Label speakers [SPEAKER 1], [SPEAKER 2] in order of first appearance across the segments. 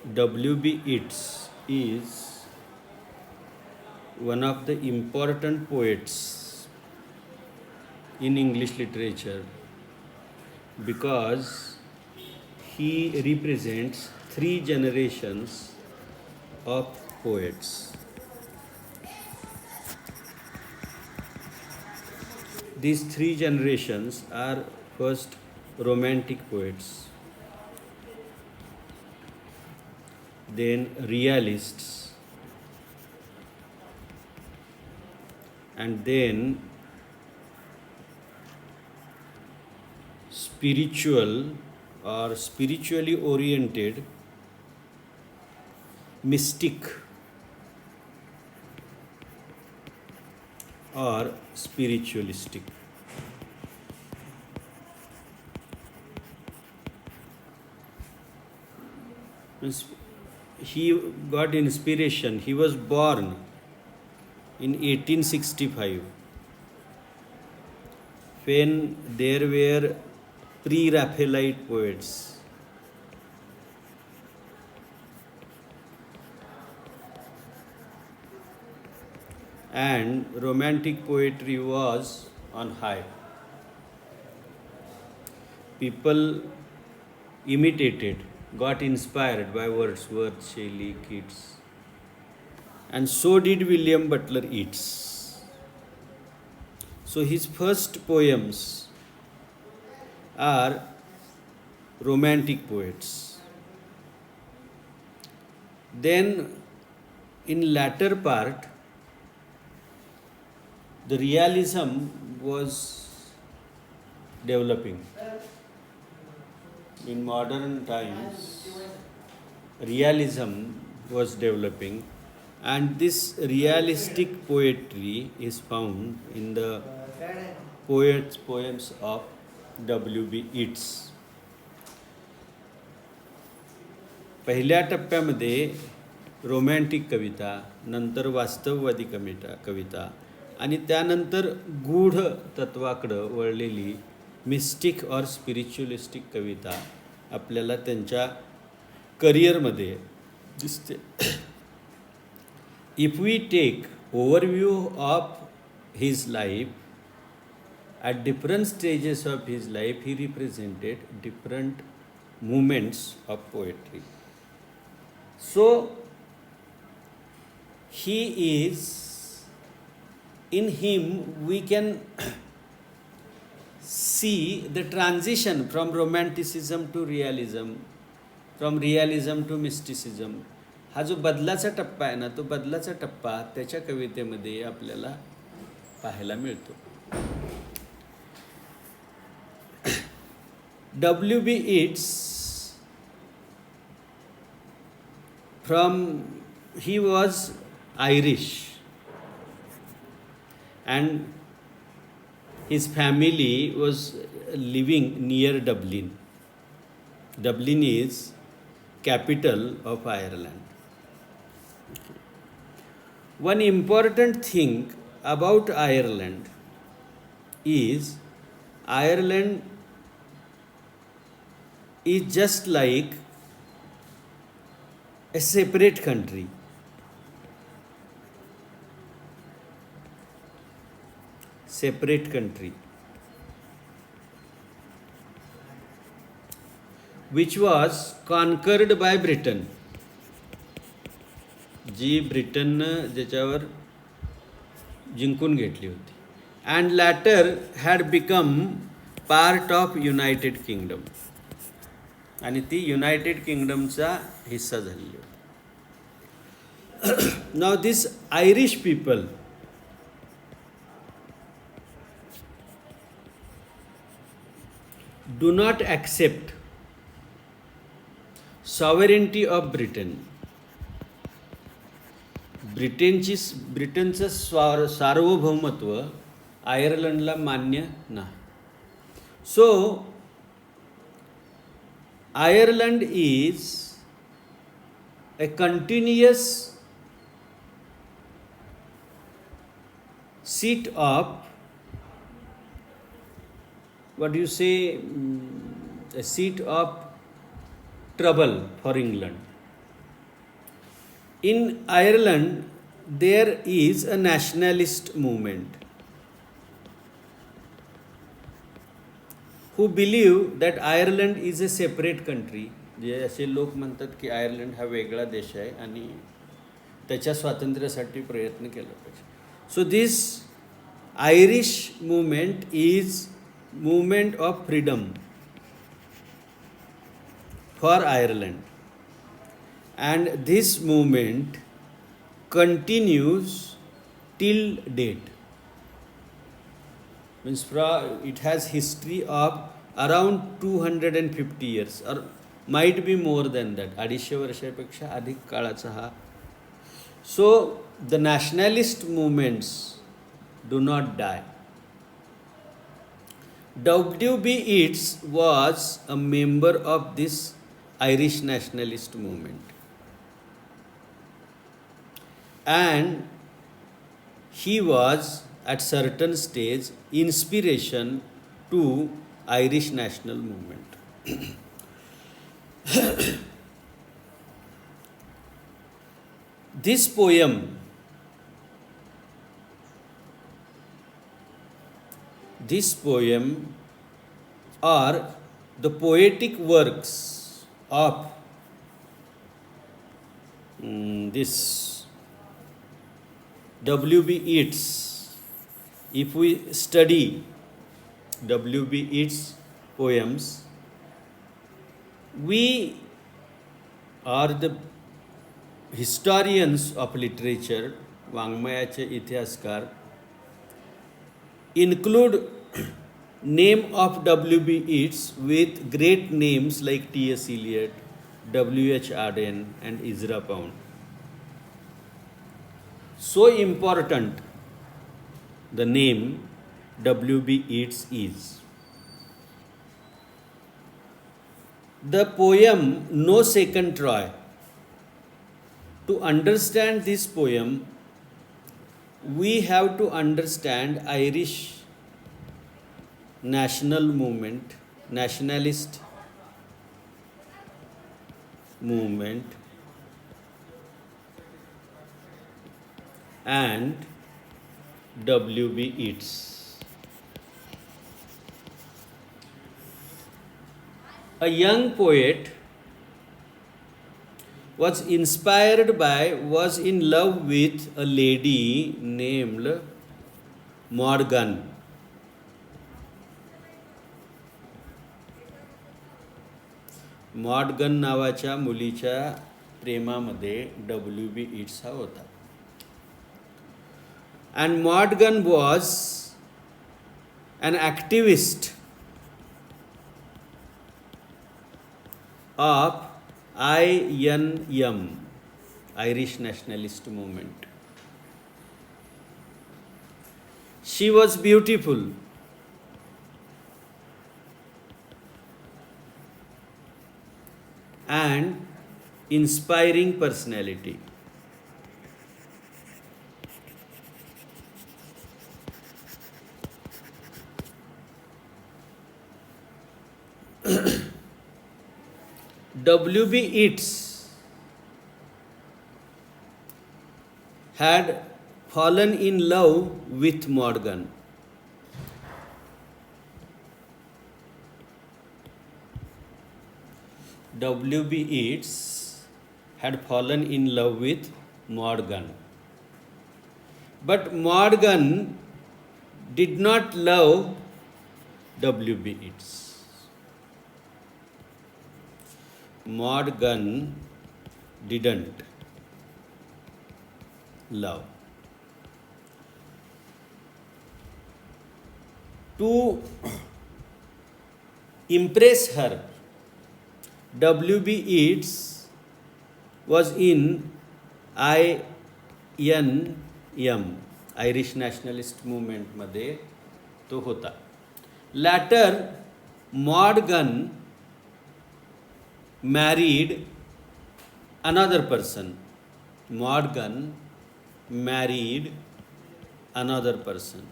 [SPEAKER 1] W.B. Yeats is one of the important poets in English literature because he represents three generations of poets. These three generations are first romantic poets, then realists, and then spiritual or spiritually oriented mystic or spiritualistic. Means he got inspiration. He was born in 1865 when there were pre-Raphaelite poets. And romantic poetry was on high. People imitated, got inspired by Wordsworth, Shelley, Keats. And so did William Butler Yeats. So his first poems are romantic poets. Then in latter part, the realism was developing. In modern times, realism was developing, and this realistic poetry is found in the poems of W.B. Yeats. पहिल्या टप्प्यामध्ये romantic कविता, नंतर वास्तववादी कविता आणि त्यानंतर गूढ तत्वाकडं वळलेली mistake और स्पिरिच्युअलिस्टिक कविता आपल्याला त्यांच्या करिअरमध्ये दिसते. If we take overview of his life, at different stages of his life, he represented different movements of poetry. So, he is, in him, we can see the transition from romanticism to realism, from realism to mysticism. हा जो बदलाचा टप्पा आहे ना, तो बदलाचा टप्पा त्याच्या कवितेमध्ये आपल्याला पाहायला मिळतो. W.B. Yeats, he was Irish and his family was living near Dublin. Dublin is capital of Ireland. One important thing about Ireland is Ireland is just like a separate country. Separate country. Which was conquered by Britain. जी ब्रिटननं ज्याच्यावर जिंकून घेतली होती. And later had become part of United Kingdom. आणि ती United किंगडमचा हिस्सा झालेली होती. Now this Irish people do not accept sovereignty of Britain. ब्रिटनचं सार्वभौमत्व आयर्लंडला मान्य नाही. सो Ireland is a continuous seat of, what do you say, a seat of trouble for England. In Ireland, there is a nationalist movement who believe that Ireland is a separate country. जे असे लोक म्हणतात की आयर्लंड हा वेगळा देश आहे आणि त्याच्या स्वातंत्र्यासाठी प्रयत्न केला पाहिजे. So this Irish movement is movement of freedom for Ireland, and this movement continues till date. Means it has history of around 250 years or might be more than that. 250 वर्षापेक्षा अधिक काळाचा हा. So the nationalist movements do not die. W.B. Yeats was a member of this Irish nationalist movement, and he was at certain stage inspiration to Irish national movement. This poem are the poetic works of this W.B. Yeats. If we study W.B. Yeats' poems, we are the historians of literature, वाङ्मयाचे इतिहासकार, include name of W.B. Yeats with great names like T.S. Eliot, W.H. Auden and Ezra Pound. So important the name W.B. Yeats is. The poem No Second Troy. To understand this poem, we have to understand Irish national movement, nationalist movement, and W.B. Yeats. A young poet was in love with a lady named Morgan. Morgan नावाच्या मुलीच्या प्रेमामध्ये W.B. Yeats हा होता. And Morgan was an activist of INM, Irish Nationalist Movement. She was beautiful and inspiring personality. W.B. Yeats had fallen in love with Morgan. W.B. Yeats had fallen in love with Morgan. But Morgan did not love W.B. Yeats. Morgan didn't love. To impress her, W.B. Yeats was in INM, Irish Nationalist Movement मध्ये तो होता. Later, Morgan married another person. Morgan married another person.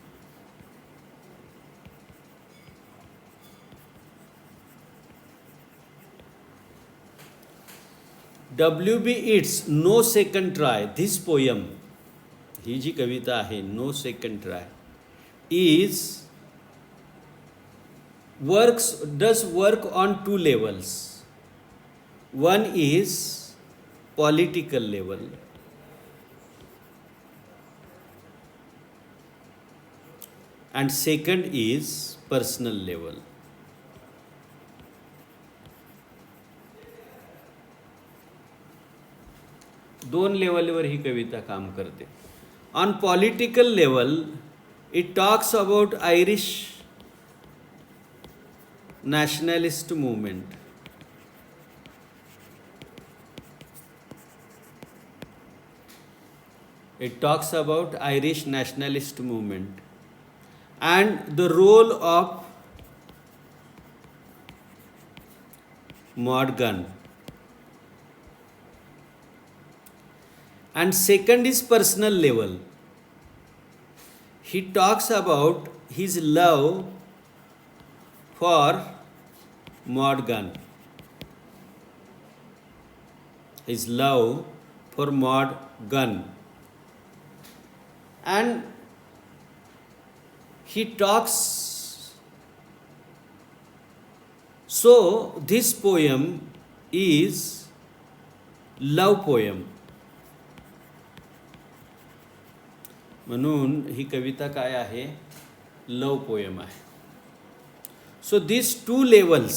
[SPEAKER 1] W.B. Yeats, no second try, this poem, ही जी कविता आहे, no second try, is does work on two levels. One is political level and second is personal level. दोन लेवलवर ही कविता काम करते. On political level it talks about Irish nationalist movement. It talks about Irish nationalist movement and the role of Morgan. And second is personal level. He talks about his love for Morgan, his love for Morgan, and he talks. So this poem is love poem. म्हणून ही कविता काय आहे? Love poem आहे. So these two levels,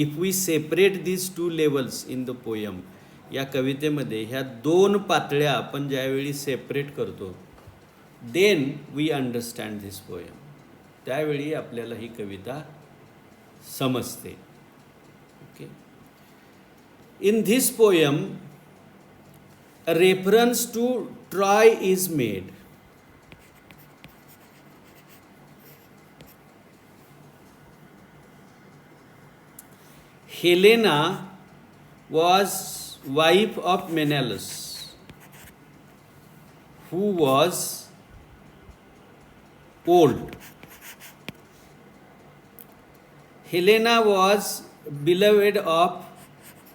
[SPEAKER 1] if we separate these two levels in the poem, या कवितेमध्ये ह्या दोन पातळ्या आपण ज्यावेळी separate करतो, then we understand this poem. त्यावेळी आपल्याला ही कविता समजते. Okay. In this poem, a reference to Troy is made. Helena was wife of Menelaus, who was old. Helena was beloved of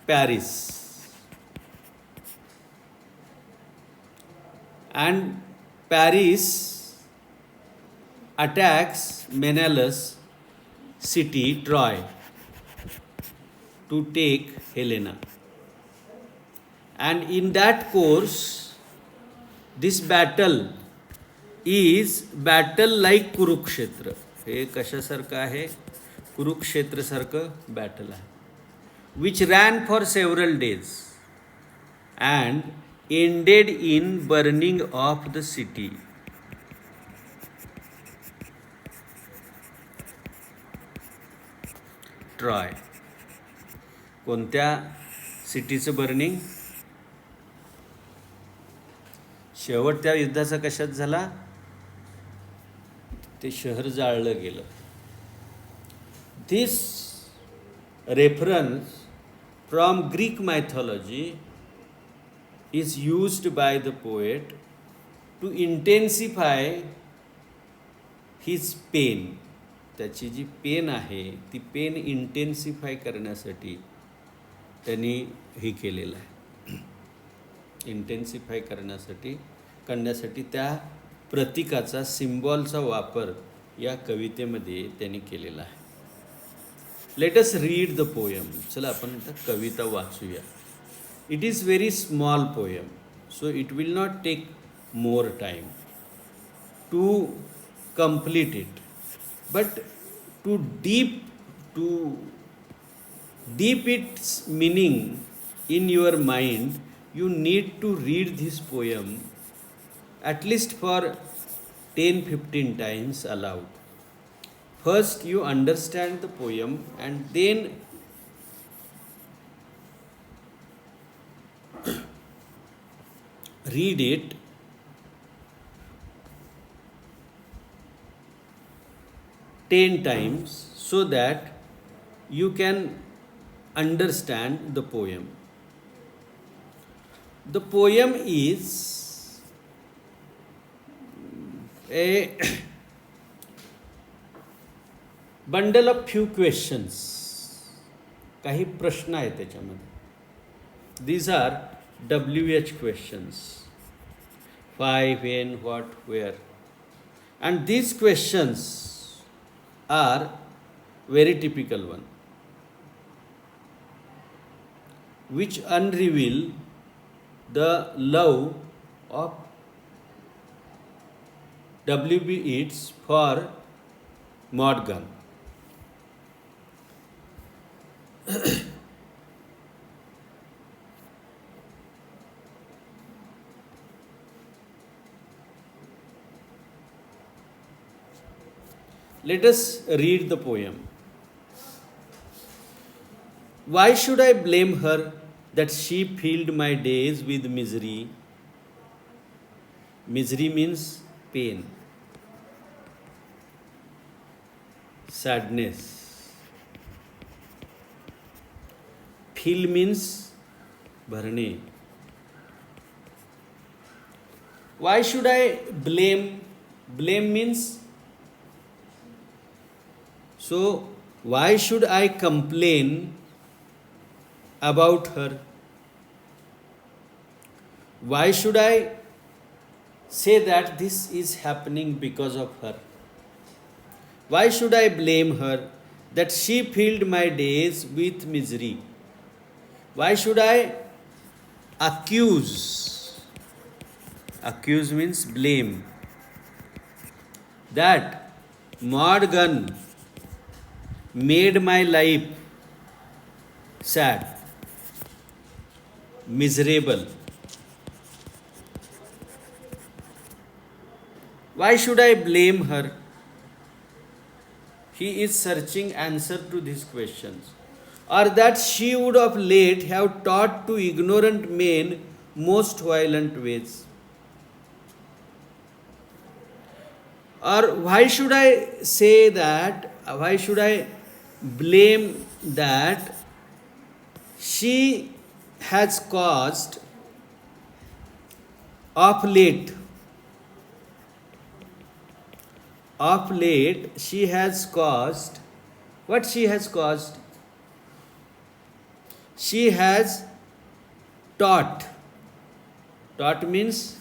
[SPEAKER 1] Paris, and Paris attacks Menelaus' city Troy to take Helena. And in that course, this battle is battle like Kurukshetra. हे कशासारखं आहे? कुरुक्षेत्रसारखं battle आहे. Which ran for several days and ended in burning of the city. Troy. कोणत्या सिटीचं burning? शेवट त्या युद्धाचा कशात झाला? ते शहर जाळलं गेलं. This reference from Greek mythology is used by the poet to intensify his pain. त्याची जी पेन आहे ती पेन इंटेन्सिफाय करण्यासाठी त्यांनी हे केलेलं आहे. इंटेन्सिफाय करण्यासाठी त्या प्रतीकाचा, सिम्बॉलचा वापर या कवितेमध्ये त्यांनी केलेला आहे. Let us read the poem. चला आपण आता कविता वाचूया. It is very small poem, so it will not take more time to complete it, but to deep its meaning in your mind, you need to read this poem at least for 10-15 times aloud. First you understand the poem and then read it 10 times so that you can understand the poem. The poem is a bundle of few questions. काही प्रश्न आहेत त्याच्यामध्ये. These are WH questions. Why, when, what, where. And these questions are very typical one, which unreveal the love of W.B. Yeats for Morgan. Let us read the poem. Why should I blame her that she filled my days with misery? Misery means pain, sadness. Fill means bharne. Why should I blame? Blame means, so why should I complain about her? Why should I say that this is happening because of her? Why should I blame her that she filled my days with misery? Why should I accuse? Accuse means blame. That Morgan made my life sad, miserable. Why should I blame her? He is searching answer to these questions. Or that she would of late have taught to ignorant men most violent ways. Or why should I say that, why should I blame that she has caused of late she has caused, what she has caused? She has taught. Taught means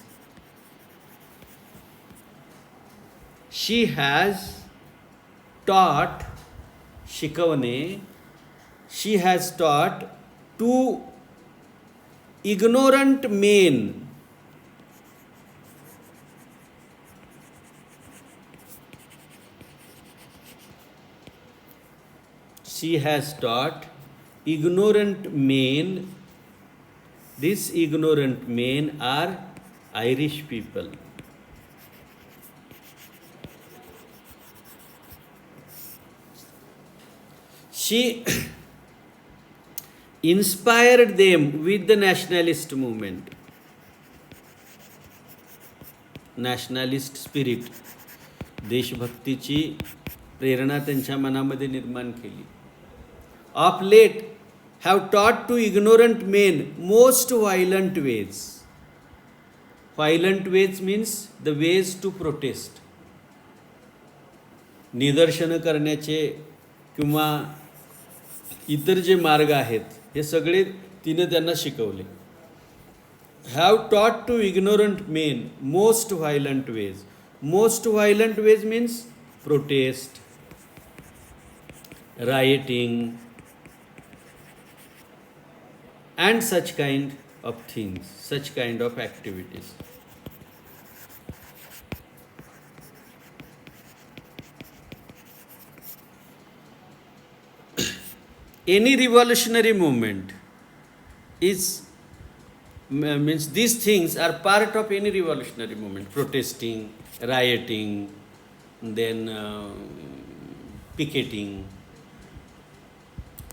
[SPEAKER 1] she has taught, शिकवणे, she has taught to ignorant men. She has taught ignorant men. These ignorant men are Irish people. She inspired them with the nationalist movement, nationalist spirit. देशभक्तीची प्रेरणा त्यांच्या मनामध्ये निर्माण केली. Of late have taught to ignorant men most violent ways. Violent ways means the ways to protest. निदर्शनं करण्याचे किंवा इतर जे मार्ग आहेत हे सगळे तिने त्यांना शिकवले. Have taught to ignorant men most violent ways. Most violent ways means protest, rioting, and such kind of things, such kind of activities. Any revolutionary movement is means these things are part of any revolutionary movement. Protesting, rioting, then picketing,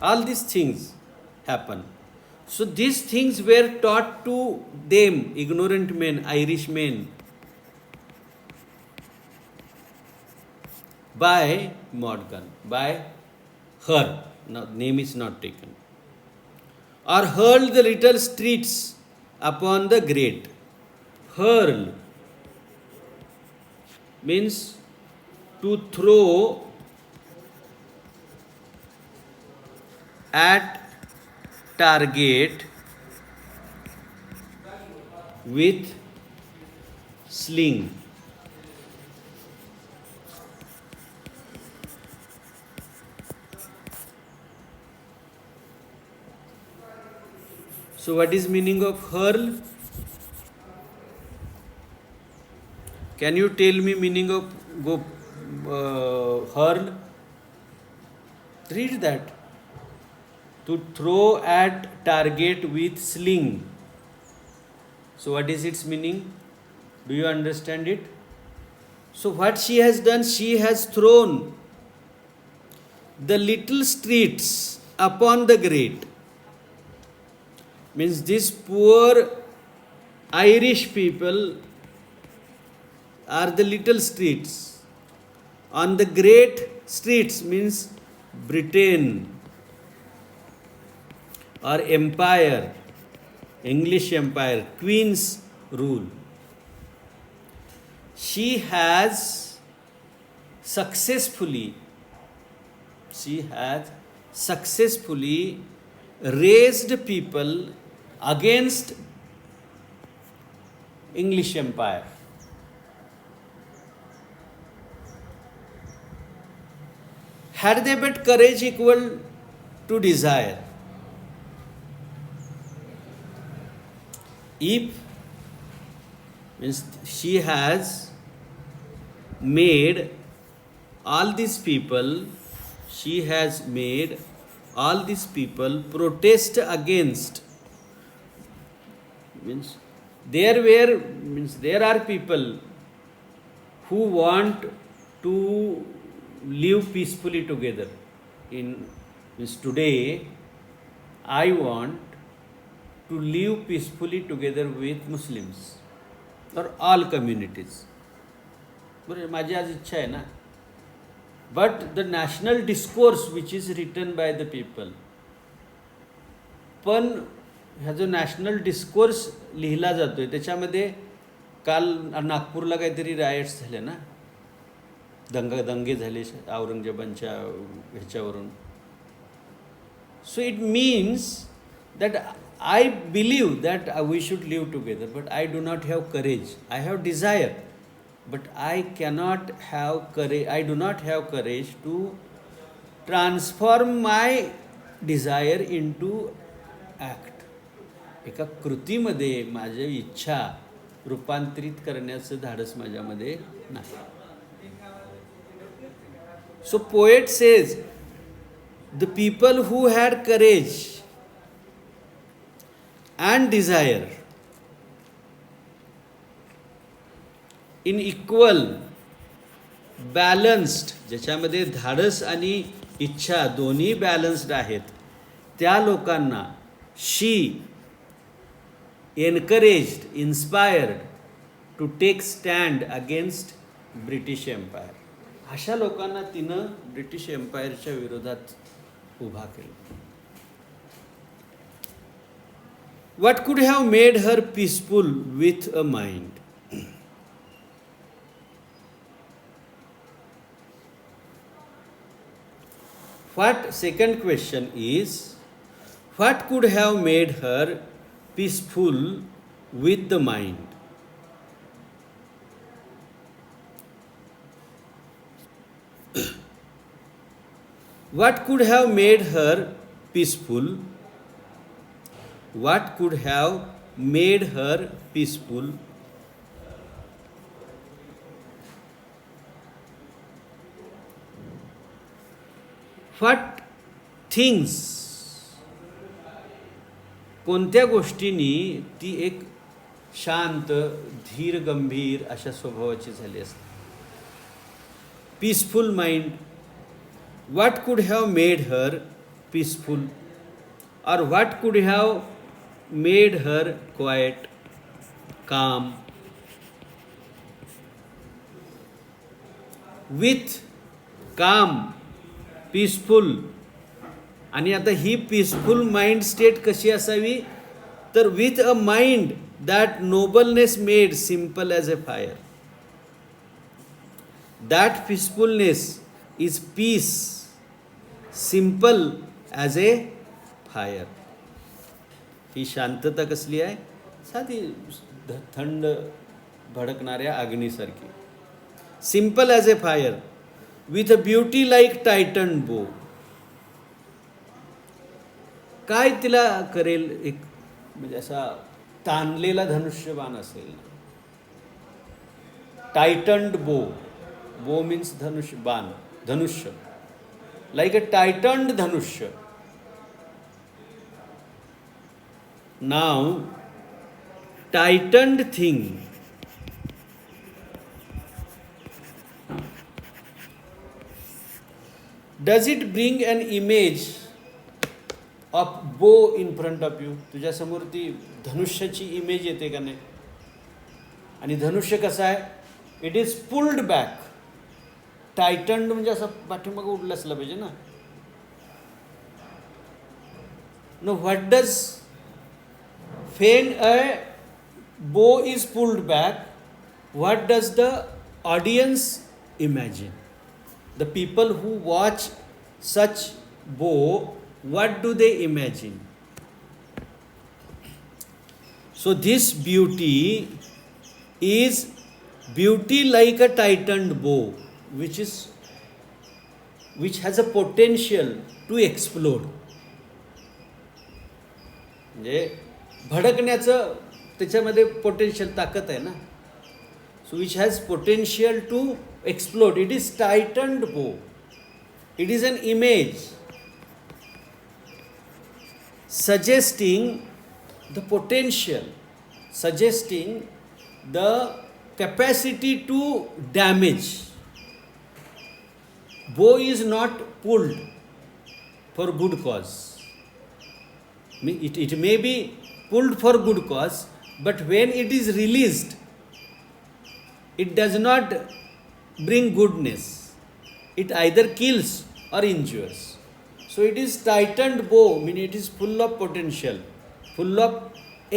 [SPEAKER 1] all these things happen. So these things were taught to them, ignorant men, Irish men, by Morgan, by her. Now, name is not taken. Or hurled the little streets upon the great. Hurl means to throw at, target, with sling. So what is meaning of hurl? Can you tell me meaning of hurl? Read that. To throw at target with sling. So what is its meaning? Do you understand it? So what she has done, she has thrown the little streets upon the great. Means these poor Irish people are the little streets. On the great streets means Britain or empire, English empire, Queen's rule. She has successfully raised people against English empire. Had they but courage equal to desire, if means she has made all these people protest against, means there are people who want to live peacefully together. Means today I want to live peacefully together with Muslims or all communities. माझी आज इच्छा आहे ना. But the national discourse which is written by the people, पण ह्या जो national discourse लिहिला जातोय त्याच्यामध्ये काल नागपूरला काहीतरी रायट्स झाले ना, दंगे झाले औरंगजेबांच्या ह्याच्यावरून. So it means that I believe that we should live together, but I do not have courage. I have desire, but I cannot have courage. I do not have courage to transform my desire into act. एका कृतीमध्ये माझी इच्छा रूपांतरित करण्याचं धाडस माझ्यामध्ये नाही. So poet says, the people who had courage and desire in equal, balanced, ज्याच्यामध्ये धाडस आणि इच्छा दोन्ही बॅलन्स्ड आहेत, त्या लोकांना she encouraged, inspired to take stand against British Empire. अशा लोकांना तिनं ब्रिटिश एम्पायरच्या विरोधात उभा केलं. What could have made her peaceful with a mind? Second question is, what could have made her peaceful with the mind? What could have made her peaceful? What could have made her peaceful? What things, कोणत्या गोष्टींनी ती एक शांत, धीर, गंभीर अशा स्वभावाची झाली असते. Peaceful mind. What could have made her peaceful, or what could have made her quiet, calm? With calm, peaceful. आणि आता ही पीसफुल माइंड स्टेट कशी असावी, तर with a mind that nobleness made simple as a fire. That peacefulness is peace simple as a fire. ही शांतता कसली आहे, साधी थंड भडकणाऱ्या अग्नीसारखी. Simple as a fire with a beauty like tighten bow. काय तिला करेल, एक म्हणजे असा ताणलेला धनुष्यबाण असेल. टायटन्ड बो, बो मीन्स धनुष्य, बाण, धनुष्य, लाईक अ टायटन्ड धनुष्य. नाव tightened thing does it bring an image of bow in front of you. तुझ्या समोर ती धनुष्याची इमेज येते का नाही. आणि धनुष्य कसं आहे, इट इज पुल्ड बॅक. टायटन्ड म्हणजे असं पाठीमागं उडलं असलं पाहिजे ना. Know what does when a bow is pulled back, what does the audience imagine? The people who watch such bow, what do they imagine? So this beauty is beauty like a tightened bow, which has a potential to explode. म्हणजे भडकण्याचं त्याच्यामध्ये potential, ताकद आहे ना. So which has potential to explode. It is tightened bow. It is an image suggesting the potential, suggesting the capacity to damage. Bow is not pulled for good cause. It may be pulled for good cause, but when it is released, it does not bring goodness. It either kills or injures. So it is tightened bow, meaning it is full of potential, full of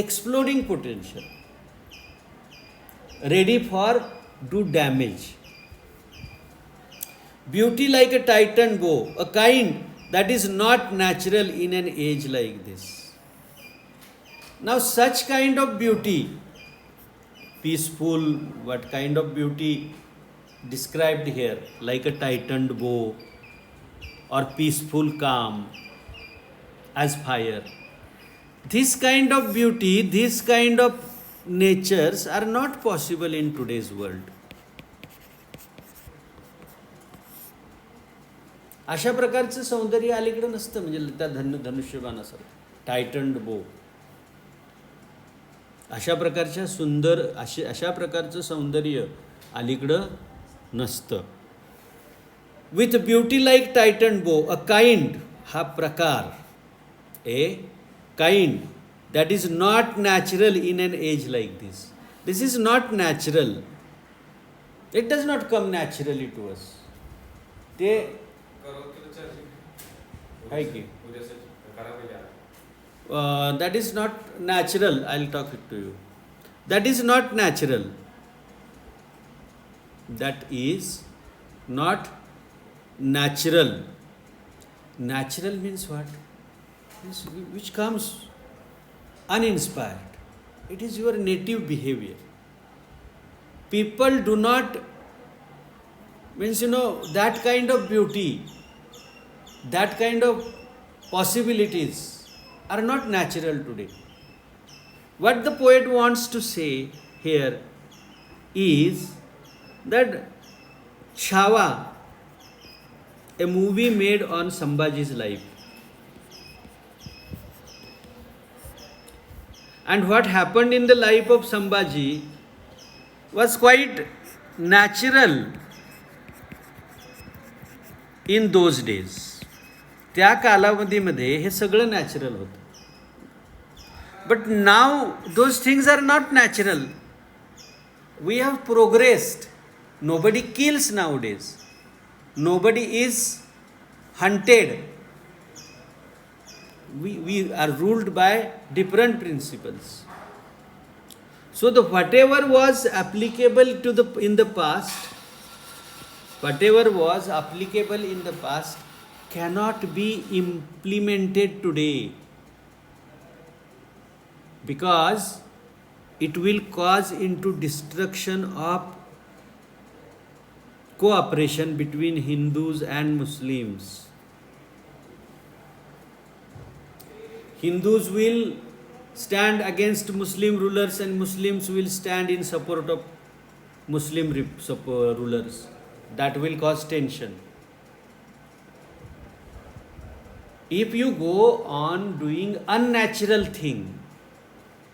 [SPEAKER 1] exploding potential, ready for do damage. Beauty like a tightened bow, a kind that is not natural in an age like this. Now such kind of beauty, peaceful, what kind of beauty described here, like a tightened bow or peaceful calm as fire. This kind of beauty, this kind of natures are not possible in today's world. अशा प्रकारचं सौंदर्य अलीकडं नसतं. म्हणजे त्या धनुष्यबाणासारखं टायटन्ड बो, अशा प्रकारच्या सुंदर अशा प्रकारचं सौंदर्य अलीकडं नसतं. विथ ब्युटी लाईक टायटन्ड बो, अ काइंड, हा प्रकार, a kind that is not natural in an age like this. This is not natural. It does not come naturally to us. ते आहे की that is not natural. I'll talk it to you. That is not natural. That is not natural. Natural means what? Which comes uninspired. It is your native behavior. People do not, means that kind of beauty, that kind of possibilities are not natural today. What the poet wants to say here is that Chhawa, a movie made on Sambhaji's life, and what happened in the life of Sambhaji was quite natural in those days. त्या कालावधीमध्ये हे सगळं natural होतं. But now those things are not natural. We have progressed. Nobody kills nowadays. Nobody is hunted. we are ruled by different principles. So the whatever was applicable to the in the past, whatever was applicable in the past cannot be implemented today, because it will cause into destruction of cooperation between Hindus and Muslims. Hindus will stand against Muslim rulers and Muslims will stand in support of Muslim rulers. That will cause tension. If you go on doing unnatural thing,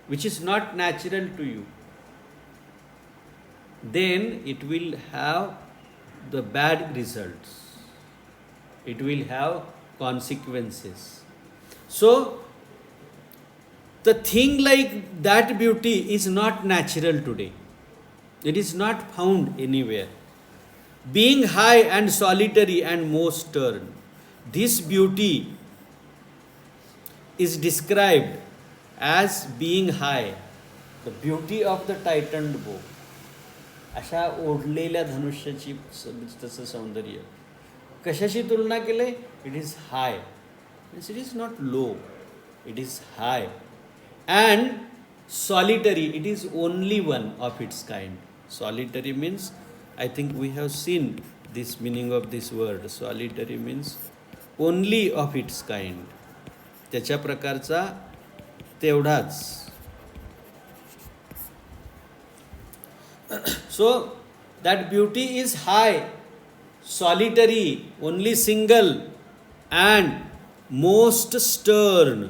[SPEAKER 1] which is not natural to you, then it will have the bad results. It will have consequences. So, the thing like that beauty is not natural today. It is not found anywhere. Being high and solitary and most stern, this beauty is described as being high. The beauty of the tightened bow. अशा ओढलेल्या धनुष्याची तसं सौंदर्य कशाशी तुलना केले? It is high, it is not low, it is high and solitary. It is only one of its kind. Solitary means, I think we have seen this meaning of this word. Solitary means only of its kind. त्याच्या प्रकारचा तेवढाच. So that beauty is high, solitary, only single, and most stern.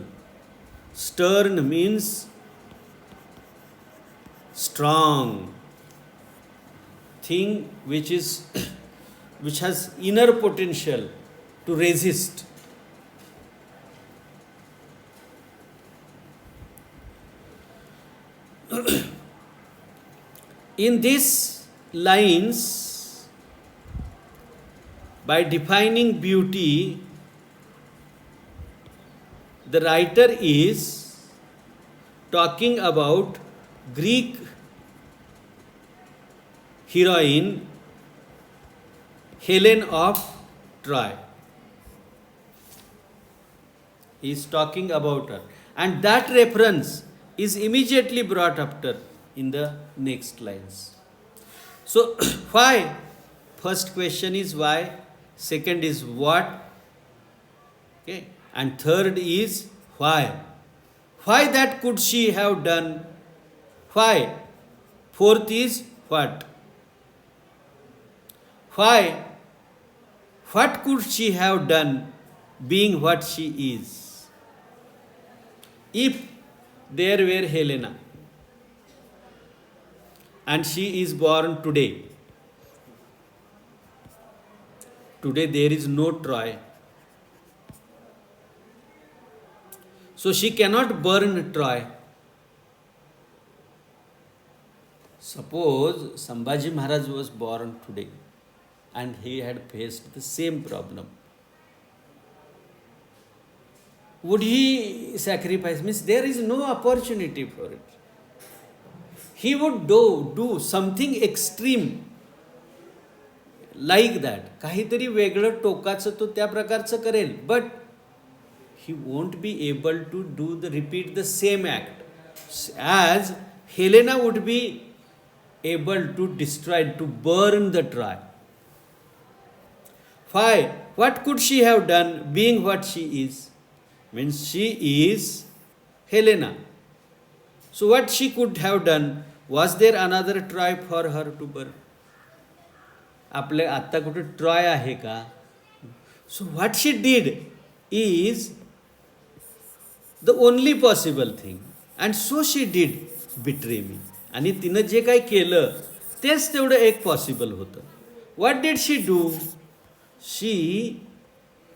[SPEAKER 1] Stern means strong thing which has inner potential to resist. In these lines, by defining beauty, the writer is talking about Greek heroine Helen of Troy. He is talking about her, and that reference is immediately brought after in the next lines. So, why? First question is why, second is what, okay, and third is why. Why that could she have done? Why? Fourth is what. Why? What could she have done being what she is? If there were Helena, and she is born today. Today there is no Troy. So she cannot burn Troy. Suppose Sambhaji Maharaj was born today and he had faced the same problem. Would he sacrifice? Means there is no opportunity for it. He would do something extreme like that. काहीतरी वेगळं टोकाचं तो त्या प्रकारचं करेल. But he won't be able to repeat the same act as Helena would be able to destroy, to burn the Troy. Why? What could she have done being what she is? Means she is Helena. So what she could have done? Was there another Troy for her to burn? आपले आत्ता कुठे Troy आहे का? So what she did is the only possible thing, and so she did betray me. आणि तिनं जे काही केलं तेच तेवढं एक पॉसिबल होतं. What did she do? She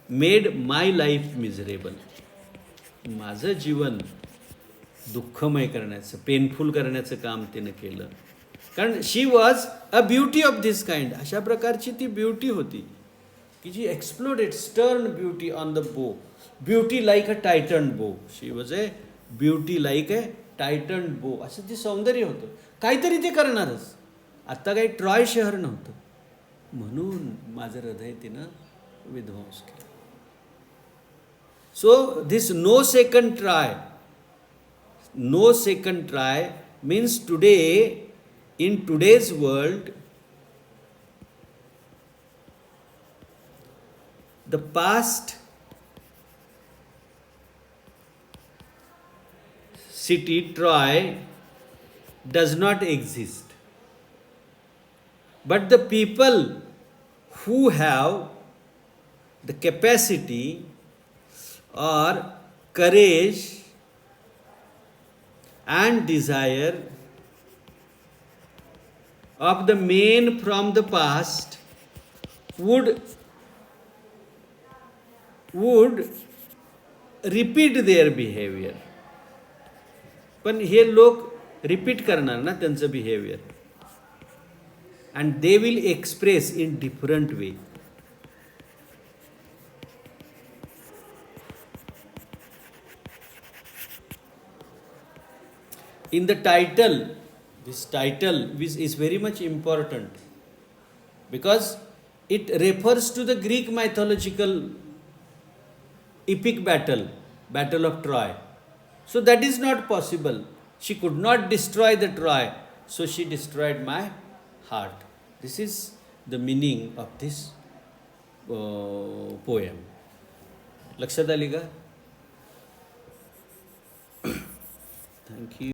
[SPEAKER 1] made my life miserable. माझं जीवन दुःखमय करण्याचं, पेनफुल करण्याचं काम तिनं केलं. कारण she was a beauty of this kind. अशा प्रकारची ती ब्युटी होती की जी exploded, stern beauty on the bow, beauty like a tighten bow. She was a beauty like a tighten bow. असं ते सौंदर्य होतं. काहीतरी ते करणारच. आत्ता काही ट्रॉय शहर नव्हतं, म्हणून माझं हृदय तिनं विध्वंस केलं. So this no second try means today, in today's world, the past city Troy does not exist. But the people who have the capacity or courage and desire of the men from the past would would repeat their behavior. पण हे लोक repeat करणार ना त्यांचं behaviour, and they will express in different way. In the title, this title is very much important because it refers to the Greek mythological epic battle, Battle of Troy. So that is not possible. She could not destroy the Troy, so she destroyed my heart. This is the meaning of this poem. लक्षात आली का? Thank you.